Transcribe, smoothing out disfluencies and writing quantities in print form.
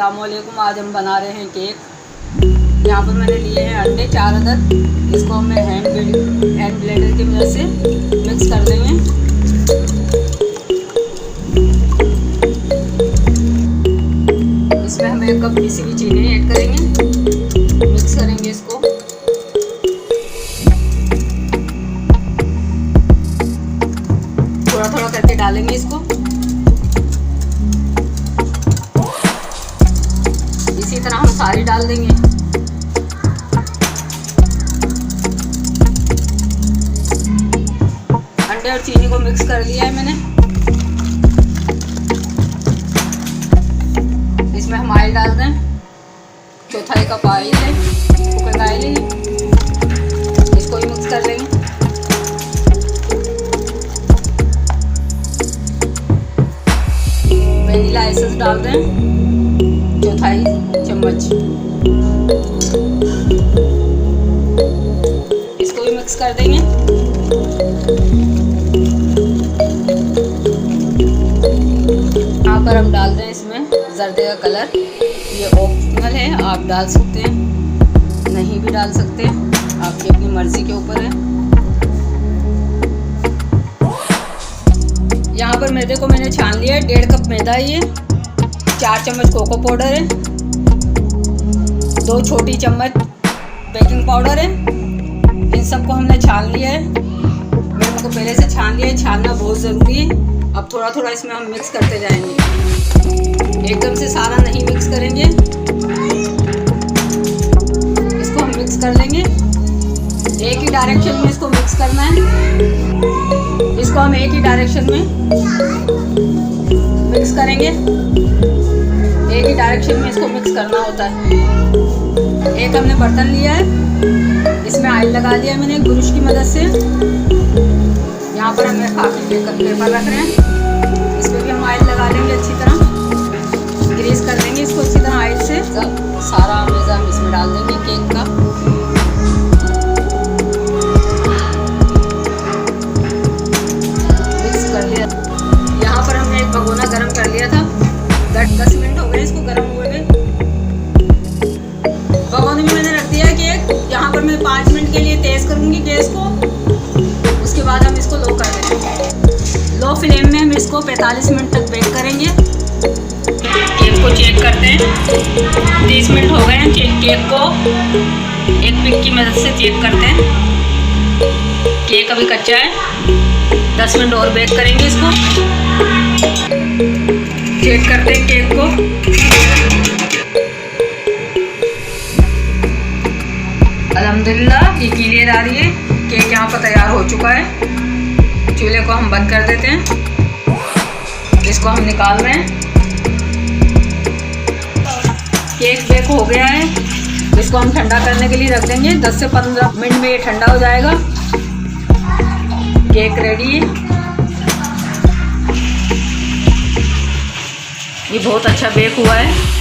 अस्सलामुअलैकुम। आज हम बना रहे हैं केक। यहाँ पर मैंने लिए हैं अंडे 4 अदद। इसको हमने हैंड ब्लेंडर की मदद से मिक्स कर देंगे। इसमें हम 1 कप पिसी हुई चीनी ऐड करेंगे। मिक्स करेंगे इसको। थोड़ा थोड़ा करके डालेंगे इसको। इसी तरह हम सारी डाल देंगे। अंडे और चीनी को मिक्स कर लिया है मैंने। इसमें हम ऑयल डाल दें। 1/4 कप ऑयल है, कुकिंग ऑयल है। इसको भी मिक्स कर लेंगे। वनीला एसेंस डाल दें 1/4 चम्मच। इसको भी मिक्स कर देंगे। यहाँ पर हम डाल दें इसमें जर्दे का कलर। ये ऑप्शनल है, आप डाल सकते हैं, नहीं भी डाल सकते, आपकी अपनी मर्जी के ऊपर है। यहाँ पर मैदे को मैंने छान लिया है। 1.5 कप मैदा है ये। 4 चम्मच कोको पाउडर है। 2 छोटी चम्मच बेकिंग पाउडर है। इन सबको हमने छान लिया है। मैंने उनको पहले से छान लिया है। छानना बहुत ज़रूरी है। अब थोड़ा थोड़ा इसमें हम मिक्स करते जाएंगे। एकदम से सारा नहीं मिक्स करेंगे। इसको हम मिक्स कर लेंगे। एक ही डायरेक्शन में इसको मिक्स करना है। इसको हम एक ही डायरेक्शन में मिक्स करेंगे। एक ही डायरेक्शन में इसको मिक्स करना होता है। एक हमने बर्तन लिया है। इसमें ऑयल लगा लिया है मैंने ब्रश की मदद से। यहाँ पर हमने खाकी पेपर रख रहे हैं। इस पर भी हम ऑयल लगा लेंगे। अच्छी तरह ग्रीस कर लेंगे इसको अच्छी तरह ऑयल से। सब सारा मैदा हम इसमें डाल देंगे केक का। मिक्स कर लिया। यहाँ पर हमने एक भगोना गरम कर लिया था। 10 मिनट हो गए इसको गरम हुए हुए। भगोने में मैंने रख दिया केक। यहाँ पर मैं 5 मिनट के लिए तेज़ करूँगी गैस को। उसके बाद हम इसको लो कर देंगे। लो फ्लेम में हम इसको 45 मिनट तक बेक करेंगे। केक को चेक करते हैं। 30 मिनट हो गए हैं। केक को एक पिक की मदद से चेक करते हैं। केक अभी कच्चा है। 10 मिनट और बेक करेंगे इसको। चेक करते हैं केक को। अल्हम्दुलिल्लाह ये क्लियर आ रही है। केक यहाँ पर तैयार हो चुका है। चूल्हे को हम बंद कर देते हैं। इसको हम निकाल रहे हैं। केक बेक हो गया है। इसको हम ठंडा करने के लिए रख देंगे। 10 से 15 मिनट में ये ठंडा हो जाएगा। केक रेडी है। ये बहुत अच्छा बेक हुआ है।